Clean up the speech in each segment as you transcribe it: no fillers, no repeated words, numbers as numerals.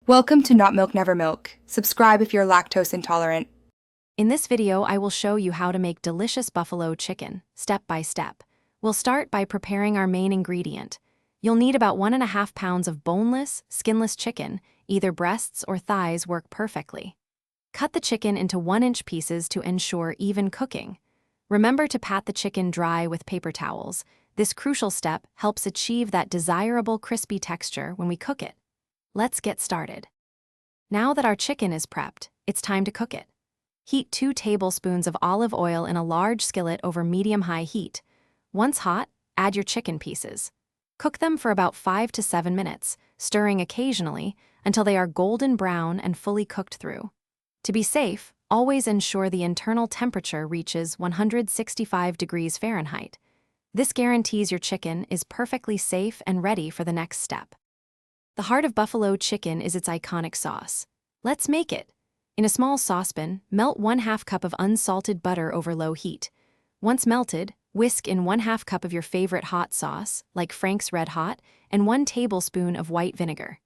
Welcome to Not Milk Never Milk. Subscribe if you're lactose intolerant. In this video, I will show you how to make delicious buffalo chicken, step by step. We'll start by preparing our main ingredient. You'll need about 1.5 pounds of boneless, skinless chicken. Either breasts or thighs work perfectly. Cut the chicken into 1-inch pieces to ensure even cooking. Remember to pat the chicken dry with paper towels. This crucial step helps achieve that desirable crispy texture when we cook it. Let's get started. Now that our chicken is prepped, it's time to cook it. Heat 2 tablespoons of olive oil in a large skillet over medium-high heat. Once hot, add your chicken pieces. Cook them for about 5 to 7 minutes, stirring occasionally until they are golden brown and fully cooked through. To be safe, always ensure the internal temperature reaches 165 degrees Fahrenheit. This guarantees your chicken is perfectly safe and ready for the next step. The heart of buffalo chicken is its iconic sauce. Let's make it. In a small saucepan, melt 1/2 cup of unsalted butter over low heat. Once melted, whisk in 1/2 cup of your favorite hot sauce, like Frank's Red Hot, and 1 tablespoon of white vinegar.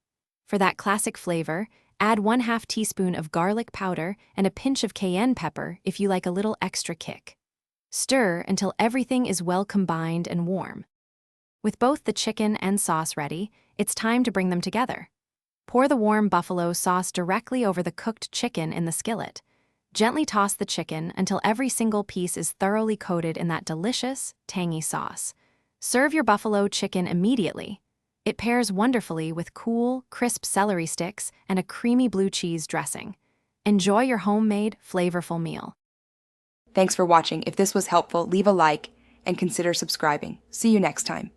For that classic flavor, add 1/2 teaspoon of garlic powder and a pinch of cayenne pepper if you like a little extra kick. Stir until everything is well combined and warm. With both the chicken and sauce ready, it's time to bring them together. Pour the warm buffalo sauce directly over the cooked chicken in the skillet. Gently toss the chicken until every single piece is thoroughly coated in that delicious, tangy sauce. Serve your buffalo chicken immediately. It pairs wonderfully with cool, crisp celery sticks and a creamy blue cheese dressing. Enjoy your homemade, flavorful meal. Thanks for watching. If this was helpful, leave a like and consider subscribing. See you next time.